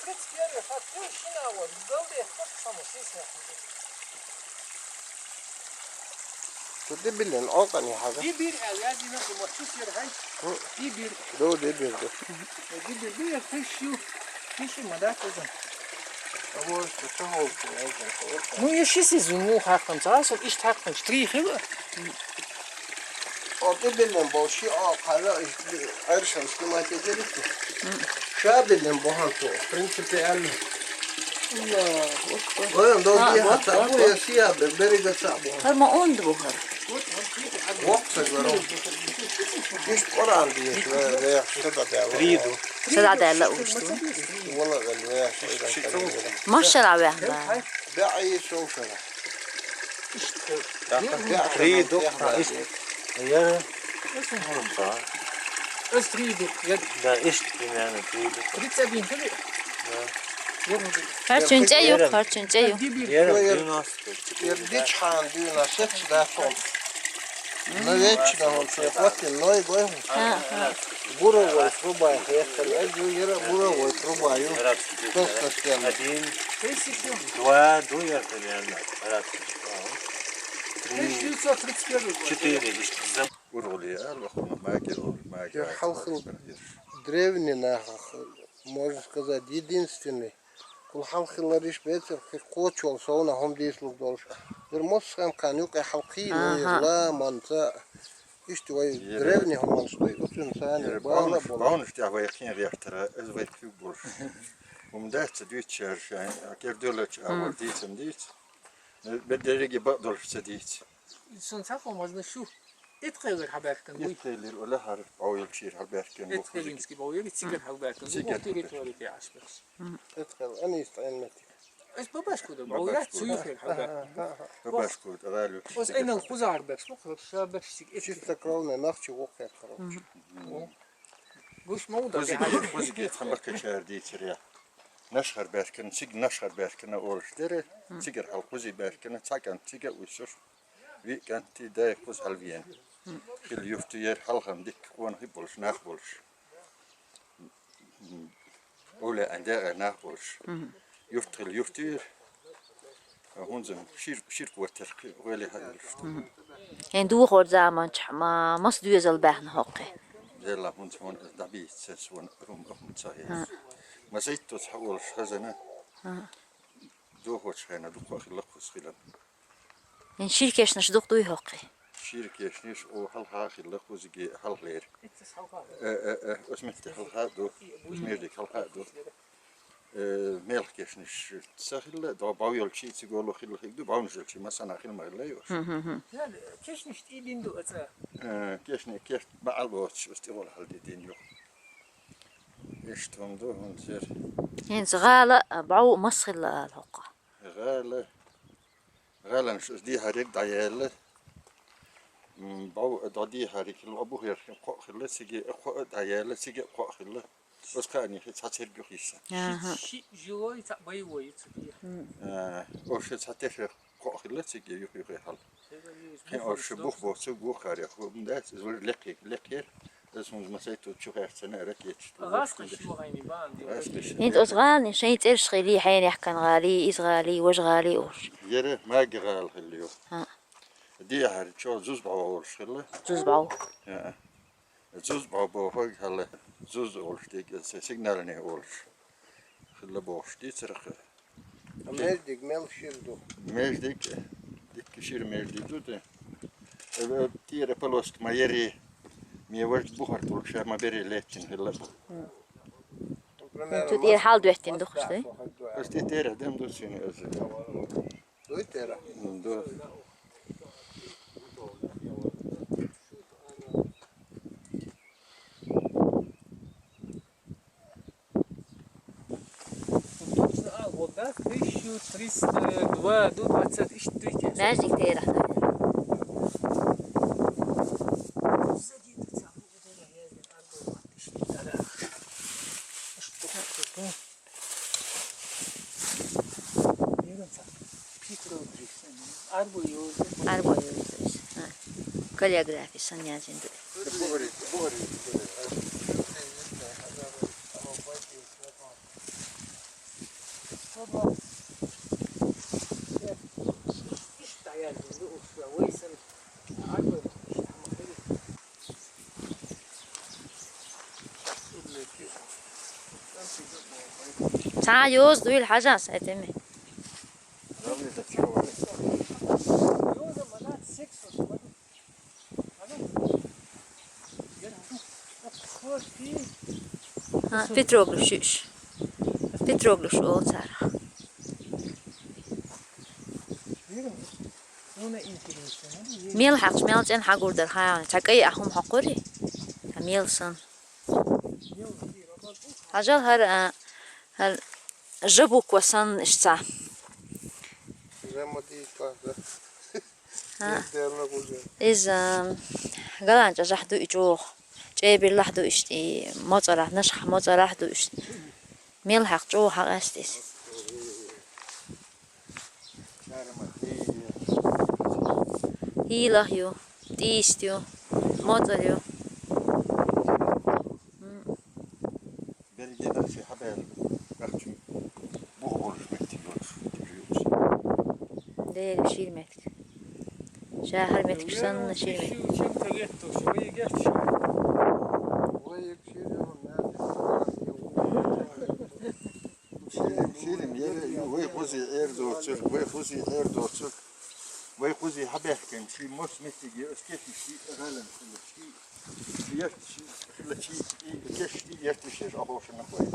31 фактично вот голды как само сися. Tutti bilin oltan ya hada. Bir ya dina bu maçı yer hay. Bir. Do de bir do. Bir şu. Kişi madar kızım. Ama işte çok olsun ya. Ну я сейчас ну hakkım sağ iş hakkım strih gibi. Tutti bilin bu şey kara işte ayrışan istimat ederiz ki. Şu bilin bu hantu. Prinsipiyel. Allah. Oğlum do diye hatta bu ya siyah beri de sabu. Ama ondu bu kadar. Voksa görüm. İş koran diye veya şurada da var. Ridu. Sada della ustu. Valla vel veya şeyden kalıyor. Maşallah be. Be'i soğuşana. Ridu. Ya. Östridu. Ya Da işte yani ridu. 31 tabii. Harçınca yok, harçınca yok. Yarın düğün astı. Diç han düğüne seç de son. Ne veç de hon şey yaptı. Noy goy. Bura goy trubay. Heykel yere bura goy trubay. Kız gel. Adin. Dua duyar yani. Evet. 531. Четыре işte zam. Уролия, лохма магер, магер. Халхл древний можно сказать единственный. Кул халхлар иш бетер кочол соуна хом дислук долш. Вермос хам канюк халхи ла манца. İşte o древний хом стоит. Очень сани бала бала. Баунш я ваяхин реактора, ez vayku bor. Умдать двичер, кердолач авор дитем дит. Bedrigi badol sedit. Сонцах можно şu etqeler haberken bu. Yettelir öyle harf avil şiir haberken bu. Etqelinski bu yeri sigar haberken bu territoriye aşmış. Etkel ani istenmek. Es babaşkoda bu rat suyu fer haberken. Başkurt avalu. Os enel kuzar beks bu şabek sik Чисто кровная нахчи вокер короче. Buş moda. Kuzgi tambak kaçar diytir ya. Naşhar berken, sig naşhar berkene oruçları, sigar halkuzi berkene, takan sigar uysur. Vi kanti de kuz halviyen. Bil yuftu yer halham dik kuan hibulş, nahbulş. Ola andera nahbulş. Yuftu yer. Hunzum şir kuater öyle halilştu. Yani du hor zaman çama mas düzel bahn haqqi. Zella hunz hon dabi ses wan rum sahih. Masaytu tحول خزنه. Do hoç hena du khilaq khusqilan. Yani şirkeşniş doktoy haqqi. Şirkeşniş o halha khilaq khuzgi halgler. Osmetti halha do osmerdik halha do. Melkeşniş sahilla da bawyol chi sigolo khilaq du bawnjel chi masana khil maglayo. Yani keşniş ilindu ata. Keşne keş baalboç istigol haldi din yok. İşte do hunzer. Yani zgala baw maskhil al-haqqa. غالا شو دي هاريك دايال باو دادي هاريك الابو هير خلا سيجي اخو دايال سيجي اخو خلا بس كاني تاتير بيخيس جوي تباي وي تبي اوش تاتير اخو خلا سيجي يخي حال كان اوش بوخ بو سو بوخ هاري خو مدات زول لقير اسمه مسيتو تشوف سنه ركيت غاسقش مغيني باندي انت ازغالني شيء ترشخي لي حين يحكن غالي ازغالي وش غالي اوش يره ما قال خليو دي هاري شو زوز باو اورش خلا زوز باو زوز باو باو هلا زوز اورش دي سيجنالني اورش خلا بوش دي ترخ Mezdik melşirdu. ميجديك ديك كشير ميجدي ده تيره بلوست ما يري مي وجد بوهر تولك شا ما بري ليتين هلا انت دير حال دوحتين دخشتي بس دي تيره دم دو سيني از Doytera. دو Вода 1302 до 24. ماجيك تير Арбой юзиш. Каллиграфия санязин. تعال يوز دوي الحاجة ساعتمي ها بتروغلو شوش بتروغلو شو ترى ميل حقش ميل جن حقور در خيان تكاي اهم حقوري ميل سن هجال هر جبوك وسن اشتا زي ما دي كذا ها ديرنا قول إز قلنا جحدو إجوه جايبير لحدو إشتي موزارة نشح موزارة حدو إشتي ميل حق جوه حق أستيس هيلا يو تيستيو موزاريو Belgeler şey haber. Belki bu olur bekliyoruz. داير بشيل متك شاهر متك سن شيل متك Şiirim yeri ve kuzi erdorçuk ve kuzi erdorçuk ve kuzi haberken şey mos metigi ösketi şey galen şey yertişi keşti yertişir aboşuna koy.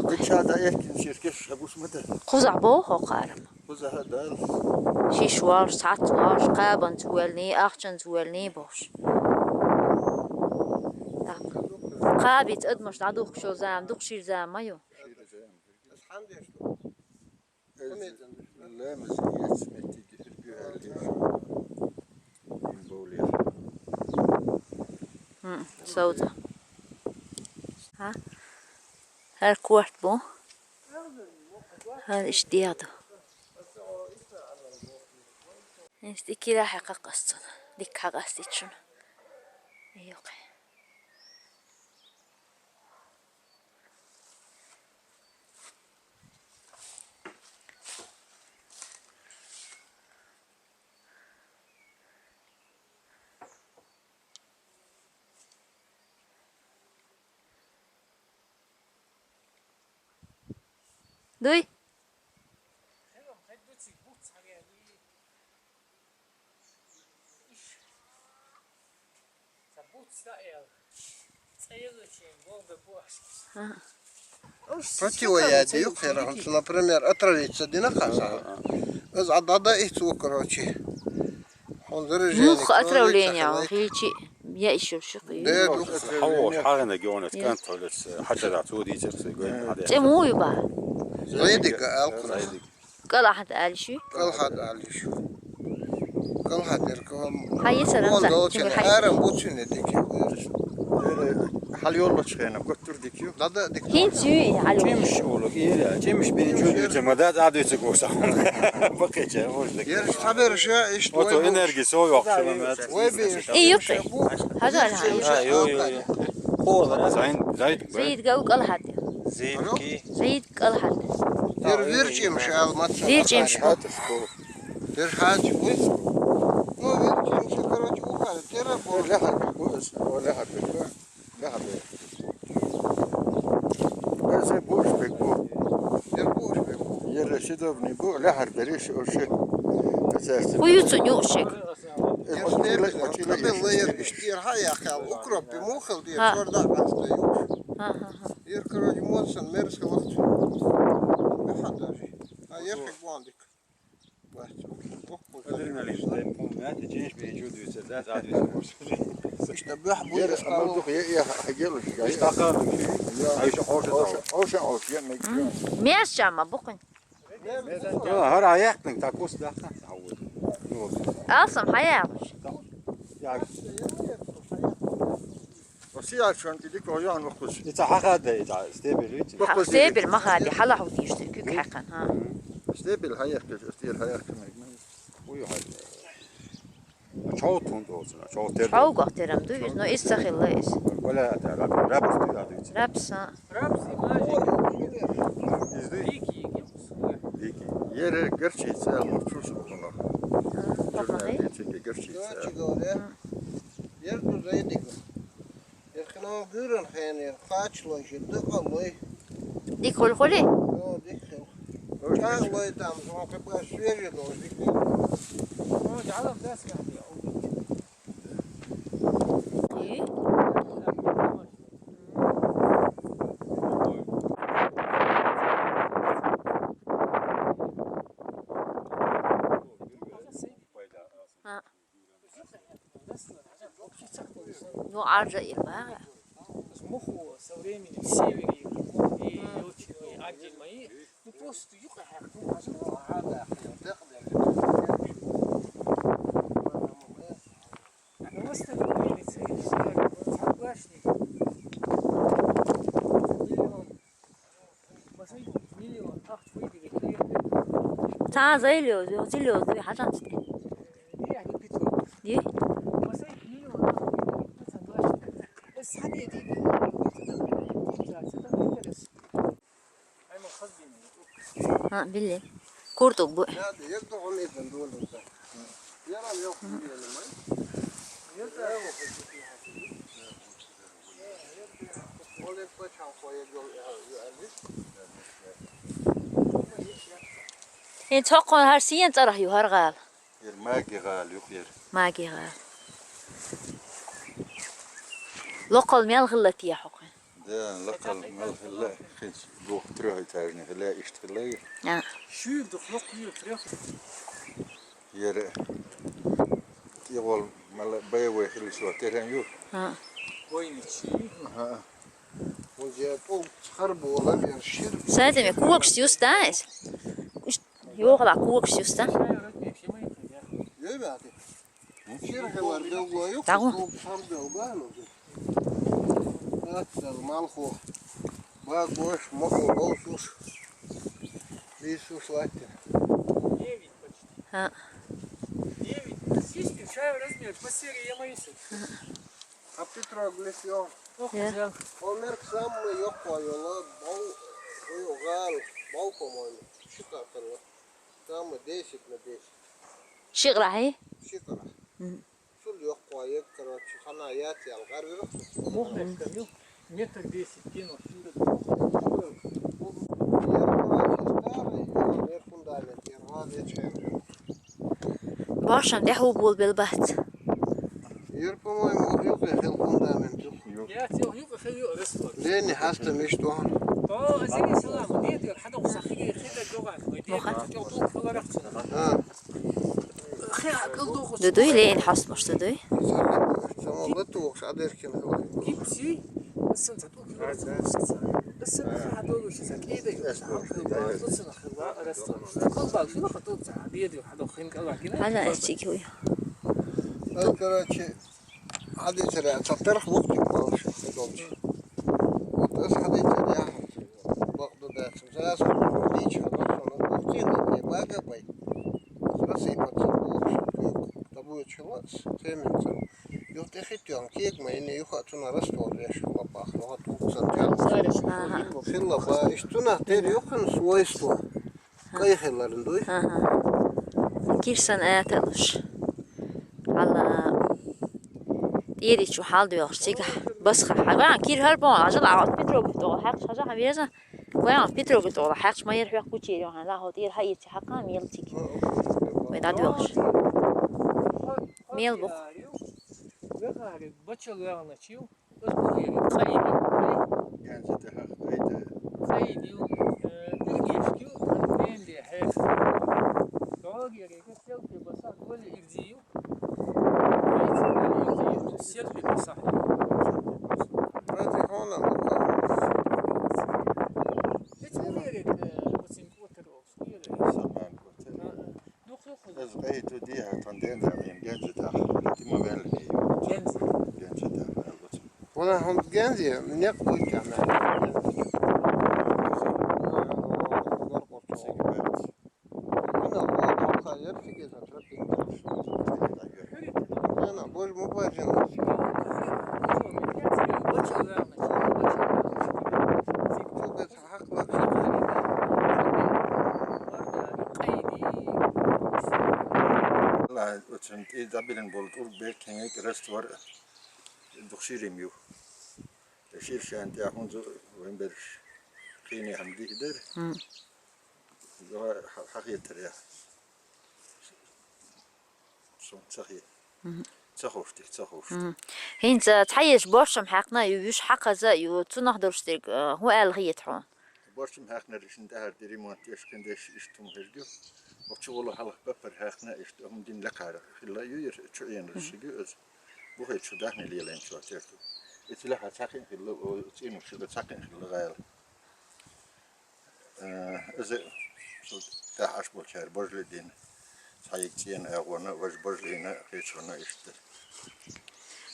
Geçada erkin şirkeş abusmada. قزع بوخو قارم Kuzi hadal شي شوار ساعات واش قابن تولني أخشن تولني بوش قابي تقدمش تعدوخ شو زام دوخ شير زام مايو لا مزيات metigi güzeldi. Bowler. سودا ها هر كوارت بو هذا اشتياده استيكي راح قصتنا ديك قصتي شنو يوقع دوي Противоядие yok herhalde. Например, отравиться динахаса. Из адада ихту короче. مخ أترولينيا هيجي يأشوا شقي حوش حالنا جونت كانت تولس حتى دعتودي ترسي قوين هذا جمو يبا زيدك ألقنا قال أحد قال شو كل حد على شو كل حد يركب هاي سلام أرم بوتشين ديك Hal yolla çıkayım. Götürdük yok. Dada dik هين سوي على جيمش أولك إيه جيمش بين جود جمادات عادوا يتقوسا بقيت هوش ذك yarış haber şey işte أوتو إنرجي سوي وقت شباب إيه يقي هذا أنا يو يو زايد زيد قال قال حد زيد كي زيد قال حد der virçim şey almat فيرجيم شو der hac bu no virçim şey короче ufak telefon ولا حد ولا حد لا حد بس بوش بيكو der bu işte يلا شدوبني بو لا حد بريش او شيء اساسا ويوتن يوشك Tabii yer işte haya kal ukrop bir muhal diye orada hasta yok. Yer короче monsan mers gelagt. Ne hadar. Yer kwandik. جيش بين جود جمادات عادوا يتقوسا İşte bu يلا عملتوك يا حجلش اشتاقا عايش اوش اوش يمك مياس جامع بقن هر عيقتك تاكوس ده تعود أصلا حياوش يعني وسي عشان تديك ويان وخش يتحقق هذا استبريت سيبر ما غادي حلا هو تيشتكك حقا ها استقبل هيك استير هيك ويو هاي çoğutun da olsun çoğut شو قهترم دويز نو إستخيل ليس ولا تعرف رابط كده رابسا Yere gerçekse uçursun bunu. Bakayım. Gerçi oraya. Yer düzeydi. Erkena görün henüz kaç loji dıkalı. Dik hol holi. O dikil. Çağ loji tam zaman kapı süveriyor loji. هو على داس يعني İyi. Ha. Ну, аржа ирба. مخه современный, северный, и очень отдельно мои. Ну просто юга هذا Ну выставили улицы, и все, соглашник. Миллион, ах, выиграли, 자, 자일요. 질요. 하장. я не питаю. 예? Посадить миллион, соглашник. Сами эти أيمن خزينة. Ha, billi. Kurtuk bu. هذا يقطع عميدا دول يرى اليوم çok her şeyin tarah yuhar gal. Yer magi gal yok yer. Magi gal. Lokal mel gıllat ya hokun. ده لقل ملح لا خنش روح تروح تارني لا اشتغلي Ha. شو يدخلوا كل تريخ. ير يقول مال بيوي خلي شو ترين يو Ha. وين شيء. وجاءوا خربوا ولا يرشير Sen demek kuvak istiyorsun da. Yok la kuvak istiyorsun da. يبعث شير هوار جوا يوك تعال. صار جوا هذا المالخو باقوش مخو بوسوس بيسوس لاتي Ha. 9. Здесь чай размер по серии я моюсь. А Петро Глесион Ох, Ya. взял. Олмерк сам yok koyuyorlar bal gal bal koyuyor çıkartırlar tamam değişik mi değişik Şıkra he. çıkar sul yok koyuyor kırıcı sana yat yal garıyor Мох я скажу. Метр 10 кинул. yer fundament yer var geçer Başım dehu bul bilbat. yer по-моему yok hel fundament yok Я тебе юг خليه رسول. لاني حاسه مش طهن اه زي سلام ديت حدا وسخيه خيدا جوعك Moha. ديت يعطوك خلا رخصنا. ha خير كل دوخ. Duduy leyin hasmış duduy. sama batu saderken جيبسي بس انت تقول بس انت هدول شو اكيد بس خلا رسول. كل باق شو خطوط ديت حدا خين قال كده. Hala eşçik huy. короче هذه ترى تطرح وقتك مالش خدوش وتس هذه ترى وقت ده ساس ديش هذا وقتي ده باقي باي راسي بتصبوش تبوي تشلاس تمنت يوتخيتيون كيك ما اني يخاتنا رستور يا شو بابا لو توكسن Aha. خلا با اشتنا تري يخن سويستو كاي خلارن دوي Aha. Kirsan ayateluş. Allah. Yedi şu hal diyor. Çık. Bas ha. Ben kir her bon. Acil ağat Petro gitti. Hak şaja hamiyeza. Koyan Petro gitti. Hak ma yer hak kuçi diyor. La hodir hayır hakka mil çık. Ve da diyor. Mil bu. Вегары, бачалар начал. Кайди. Genç de hakkıydı. Кайди. Дергешки. Ненде хэш. Догери, селфи басах, коли ирдию. Селфи басах. هذه هون Эти уверен, Бацинкотеров. Zaman kurtar. Ez gayet diye tandem zamin genç de hakkıydı. Ma ben Genzi. genç de hakkıydı. ولا هم جانزي من يقول كمان انا اتوقع يرفق اذا تربي انا بقول مو باجن Бачалар начал. فوق حق لك Кайди. da ötün da bilin bol ul belki rest var. Duksirim yok. Şir şanti ahunzu ve bir kini hamdi der. Hakiyettir ya. Son صحيح. صحوفتي صحوفتي. هين تحيش برشم حقنا يوش حقا زا يو تنهدر شتيك هو الغية حون Borçum hakner işin değer diri monti eşkendeş iştum hergü. O çuğulu halk bapar hakna işte om din lakar. Hilla yuyur çuyen rışıgı öz. Bu hiç şu dahne liyelen şu atertu. İtila hasakin hilla o çinu şu sakin hilla gayal. Öz şu tahaş bolçar borjlu din. Sayık çiyen ayağına vaj borjlina hiç ona işte.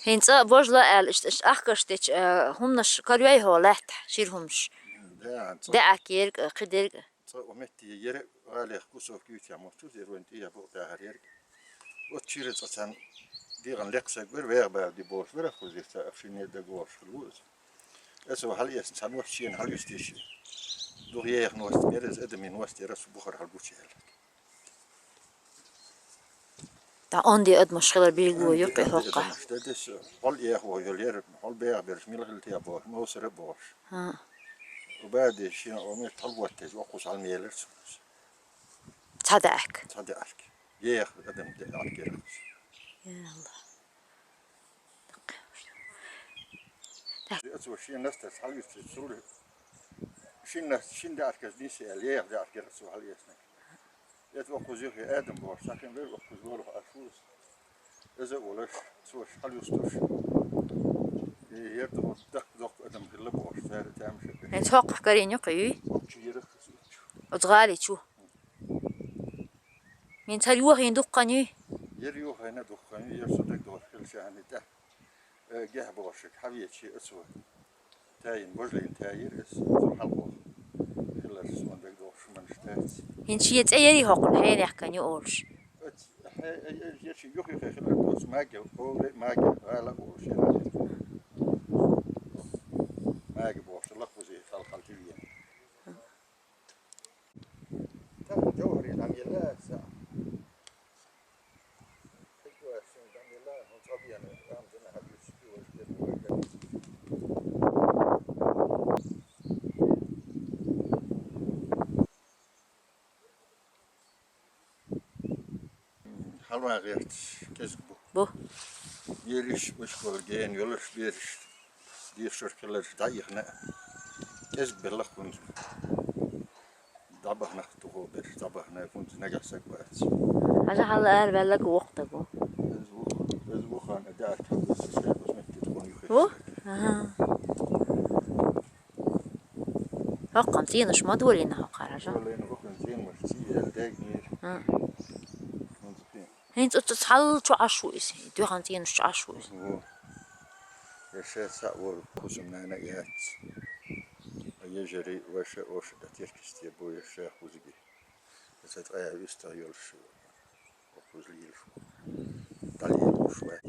هين تا برجلا ال إش أخكرتش همنش كاريوي هو لحت شير همش ده أكير قدر ومتي يرى على خصوص كيوت يا مفتوح يروين تيا بوق تهرير وتشيرت أصلا ديرن لقسك بير بعد بوش بير خوزي تأفشيني دعوش الوز أسوأ هل يستن وحشين هل يستيش دغيا نوست ميرز أدمين نوست يرس بخر هالبوشيل تا عندي قد مشكلة بيجو يبقى هقة تدس هل يهو يلير هل بيع برش ميل هل تيا بوش موسر بوش وبعد شيء أمي طلبت تج وقص على ميلرس تصدقك صدقك ياخ أدم على كيرس يا الله أسوأ شيء الناس تسحل يستسرور شيء ده أركز ديسي الياخ ده أركز سو هل يسنك يتوقع زيه آدم بوش ساكن بير وقص بوله أشوز إذا ولاش سوش هل يستوش يرتبط دق أدم كله بوش ثار تعمش هين توقع كارين يقعي وكيرك وتغالي شو من تلوه يندقني يريو هنا دخان يرصدق دور كل شيء ده جه بوشك حبيت شيء أسوأ تاين بوجلين تاير إس حلقه كل الرسمان ده دور شو من اشتات هين شيء تأيري هقول حين يحكي أولش يشي يخي خير دوس ماجي أو ماجي على بوش ماجي بوش الله وزي خلق التبيين تاني جوهري عم يلا ساعة halva gert kesik bu. بو Yeriş uskol gen yolur beriş. Diye şarkılar dayıhna. Kesik bellah kun. Dabahna tuğu bir dabahna kun nagasak var. هذا حل قال بالك وقت بو bu khan adaat habis şey basmet تكون يخيف. بو هقا تينش ما دولينا هقا رجع والله إنه بكون زين مرتي الدقيق. هين تتحل شو عشوائي دو خانتين شو عشوائي يشاء سأور خصمنا نيات يجري وشاء تركستي بو يشاء خزقي ستغير يستغير شو وخزلي شو دليل شوي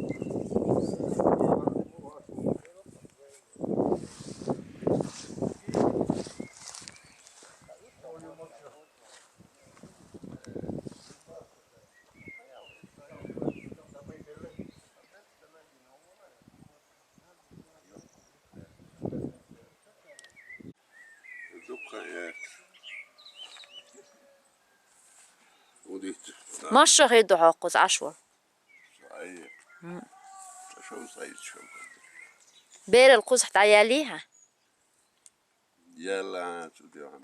ماشي غيدو عقوز عشوة صحيح شو صاير شو بير القوز حتى عياليها يلا تدعم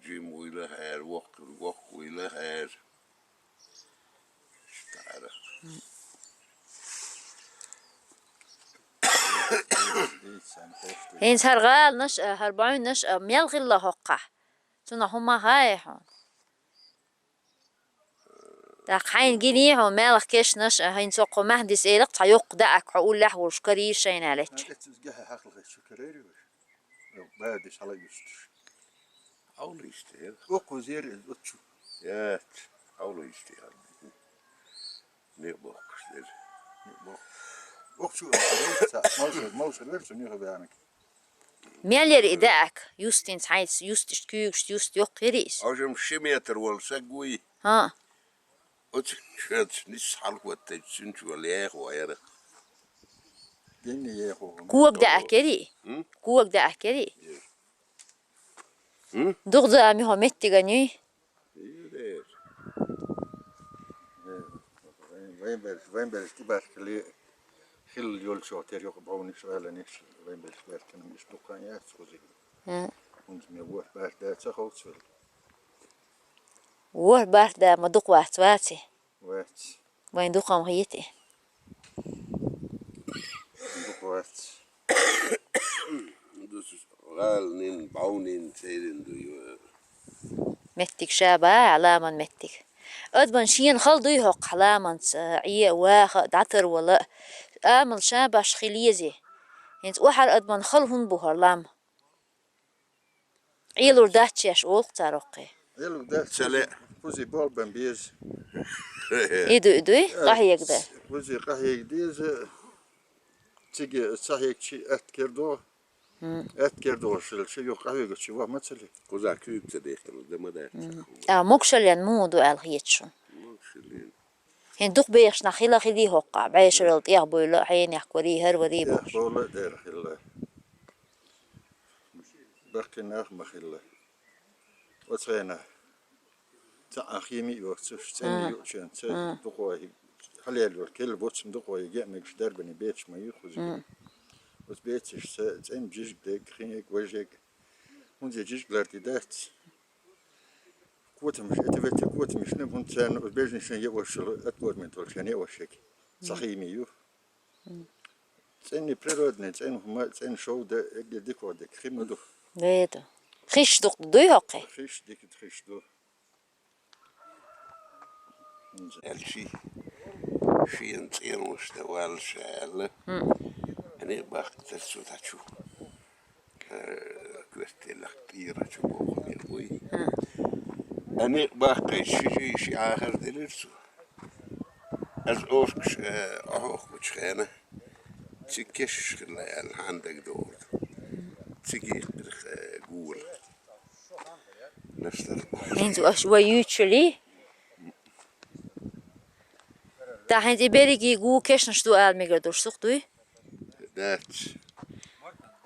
جيم ويلا هير وق ويلا هير تعرف هين سرغال نش هربعين نش ميلغي الله هقع تنا هما هايحون دقحين جنيه مالك كيش نش هين سوق مهندس إيلق تيوق دقك عقول له وشكري شين عليك تزجها حقل الشكريري بعدش على يستر أول يشتغل وقو زير الأتشو يات أول يشتغل نيبوك شتغل وقشو موصل ورسون يخبي عنك ميلير إداك يوستين عايز يوستش كيوش يوست يوق يريس أوجم شميتر والسقوي ها O çünkü nis halkut da çünkü öyle o ya. Yeni yeğo. Kuak da akeri. Kuak da akeri. Hı? Doğda mi hometti gani. İyi. Vem belki barkli hil yol şoter yok bağını şöyleniş. Vem belki barkının istukan ya sozi. Und mir wurde bar da çaholtsvel. War barda ma duq waatwaati. Evet. Wayn duqam hayati. Bu evet. Dus galen baunen zeiden du jo. متك شابة علاما متك أدبن شين خلدو يهق علاما عيا واخ دعتر ولا آمل شابة شخليزي انت وحر أدبن خلهم بوهر لام عيلور داتشيش أولق تاروقي Yelu da Sele. Kuzi bol ben biz. إيدو إدوي قاح يقدر Kuzi kahye diz. Tigi sahiyekçi et kerdo. Et kerdo şey yok kahve geçi var mesela. Kuza küyükse de deme de. موكشل ين مودو ألغيتشو Şilin. هن دوق بيخش نخيلا خلي هقع بعيش رلط يغبو يلا حين يحكوري هر ودي Ya بوش böyle der hilla. Bakın ah mahilla. O tsena. Ta akhimi yok sen yok sen sen duqoy. Halil yok kel botsum duqoy yemek derbeni beçmeyi kuzi. O beçiş sen cicik de khinek vajek. Unze cicikler didat. Kuotmuş etiveti kuotmuş ne bun sen bezmişin yavaşlı atgorment olşan yavaşek. Sahimi yok. Sen prirodne sen şovda egledik orada khimudu. ليدو خيش دوق دوي هقي Khiş dikit khişdu. Elçi. Şiyen tsiyanoş da val şale. Hani bak tsu taçu. Göstelak tira çubu bir boy. Hani bak şi ahir delirsu. Az oş ahoh buçkhana. Tikeş khla yani عندك دور. تيجي قول نشتر انتو أشوى يوتشلي تا هنتي بيريكي قو كيش نشتو آل ميقدر سوقتوي دات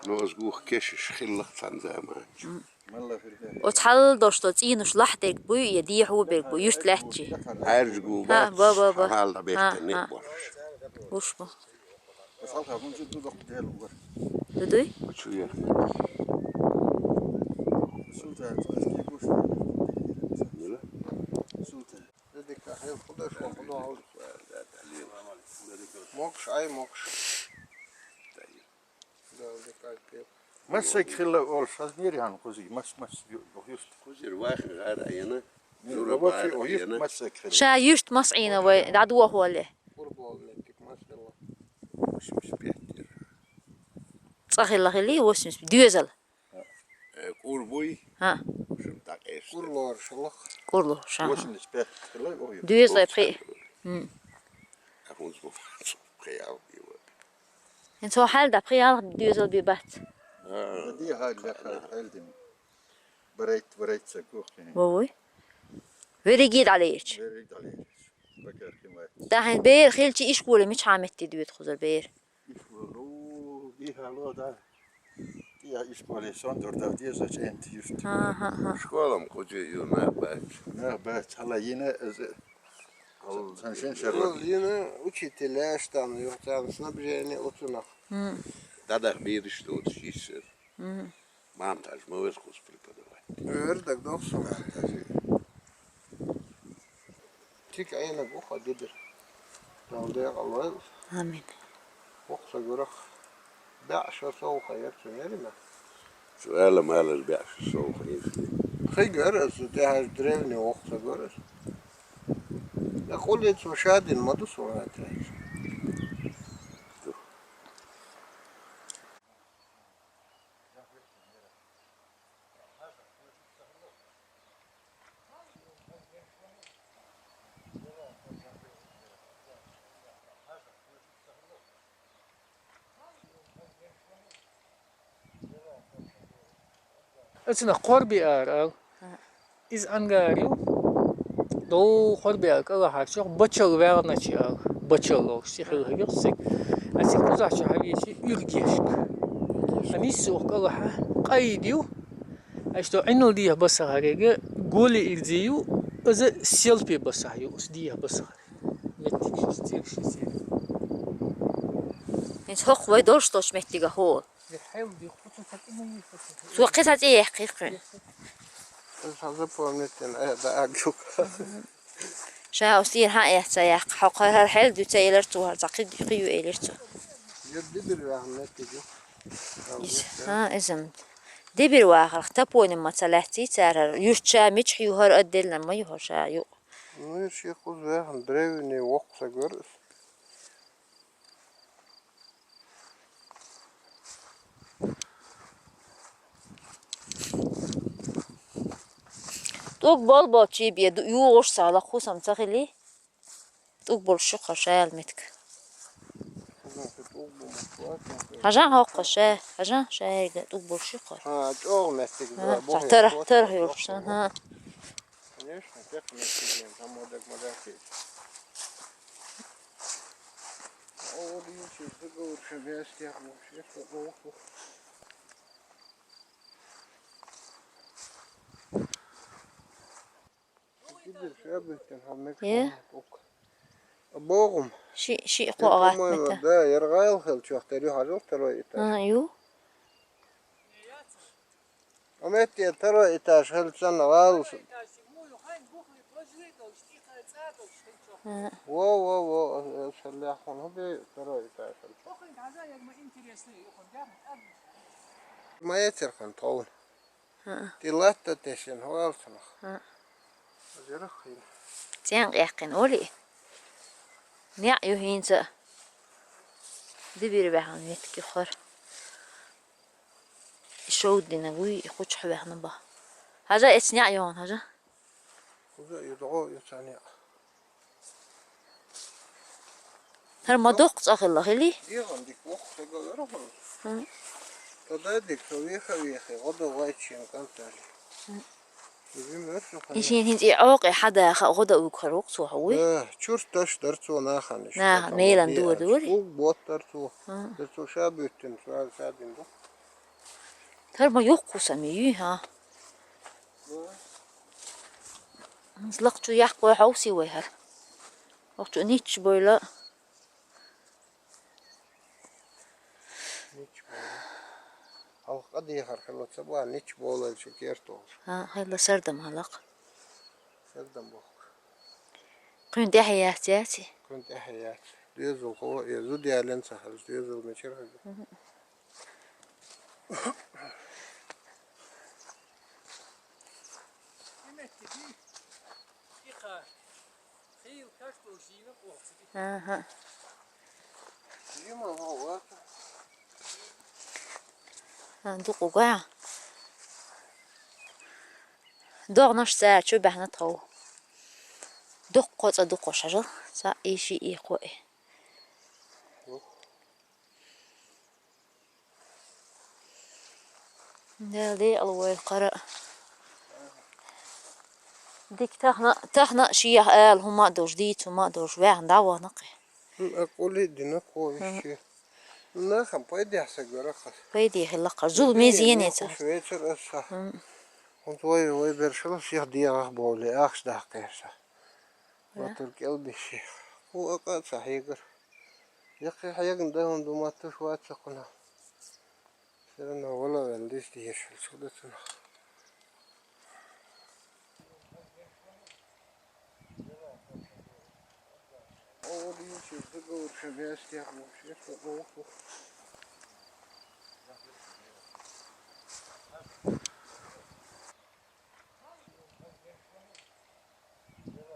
نوز قوخ كشش خلق فان زمان Malla firde. وتحل دوشتو تينوش لحتك بوي يدي هو بيك بو يشت لحتشي عارج قو ها با حال بيت ها نقبر وش بو Salha buncu duduk del var. دودوي شو يا Sultan eski kuş. Sultan. Dedik hayır kuda şu kuda al. Mokş ay mokş. Daldık ay pep. Masek khilla ol şazmir yan kuzi mas yok yust. كوزير واخر هذا عينا Robot o yust masek khilla. شا يشت مصعينا وي دعدوه هو اللي Kurbu ol nettik maşallah. مش بيحتر صاخي الله خليه وسمس دوزل قول بوي ها شو بتاع ايش Kurlu arşallah. كله شا Boşun spek khilla o yust. دوزل بخي أفوز بفرص قياو انتو حال دا بخي عالق دوزل بيبات Di hal la haldim. Barayt sakuk. ووي وريجيد عليك Verik dali. Bakar kimat. دا هن بير خيلتي إيش قولي مش عامتي دويت خزر بير Di halo da. Di ispole sondor da di zaç ent yust. ها شكوالم كوجي يونا باك Ne bat hala yine sen şen şerro. Kız yine uçitiler ştanı yok tanısına bir yerine otunak. دادا بير شتوت شيسر ما عمتاش ما ويسكوس بريبادوات Ördek doksun. Tik ayına buha dedir. Daldıya kalmayız. آمين Oksa görek. Be'şa soğuka yersin yerine. سؤال ما هلا البيع في السوق يسلي Kıy görürsün. Tehaz drevni oksa görürsün. Ya kul et müşahidin madı sonra etreyiz. Het is een korbi ar. Is angario. دو خود بیاک اگر هرچی بچه ور نچیار بچه رو سیخل هیچ سگ از این کوزه چه همیشه یرگیشک ani soq alaha qaydiyo ashto inul diya basahariga goli irdiyo aza selfie basahiyo usdiya basahari metti إنت هق ويا دورش توش متيجا هو يحاول يخطط إنه يخطط سو قصة إيه حقيقة بس هذا بورنتين هذا أجوك شا أصير ها إحسايق حقها الحل دو تايلرتو هرزقيد يقيو إيلرتو يدبر واحد نتيجة ها إذن دبر واخر اختبوني ما تلاحتي تار يشتا متح يهر أدلنا ما يهر شا يو مش يخوز واحد دريوني وقت جرس توك بول باتشي بيد يوش سالا خوسم تغلي توك بول شقة شال متك هجان هاق شا هجان شا توك بول شقة ها جوغ متك ترى يورشان ها ليش نتاخد نتيجة همودك مدافع أول يوم تقول شبيه استيقظ شيء فوق كده شابه تنحمك أبوهم شي قوغات متى ده يرغايل خل شو اختاريو حاجة ترى إتاش يو أمتى ترى إتاش هل سنة غال واو سلاحون هو ترى إتاش ما يتركن طول تلاتة تشين هو السنة أجرخين تيان يحقن أولي نيا يهينتا دبير بحن متك خر شود دينا وي يخوش حبهنا با هجا اتنيا يون هجا وذا يدعو يتانيا هر ما دوقت أخلا خلي يغن ديك وقت يقول رفض تدا ديك ويخي غدا وايتشين كانتاري إيشين هنتي عوق حدا غدا وكروق سو هوي شور تاش درتو ناخنش نا ميلان دوري فوق بوت درتو شابيتن سؤال سادين دو هر ما يوقو سميو ها زلقتو يحقو حوسي ويهر وقتو نيتش بويلا قد يخر خلو تسبوها نيتش بولا الشكيرتو ها هلا سردم هلق سردم بوك قيم دي حياتي كنت أحيات ديزو قوة يزو ديالين سهل ديزو مشير ها يما هو دوقو قاع دوغناش ساعة شو بحنا طو دوقو دوقو شجر سا ايشي ايقوئي ده ليه الويل قرأ ديك تخنا شي قال هما دوش ديت وما دوش واحد دعوة نقي أقولي دينا كويس ناخم بايدي أحسن رخص بيدي خلق زول ميزين يتر شويتر أسا كنت واي برشلو شيخ ديا بولي أخش ده قيسا وترك قلبي الشيخ هو أقاد صحيقر يقي حيقن ده هندو ما تشوات سقنا سيرنا ولا والديش دي يشل سودتنا أول يوم شيخ تقول شبيه استيقظ شيخ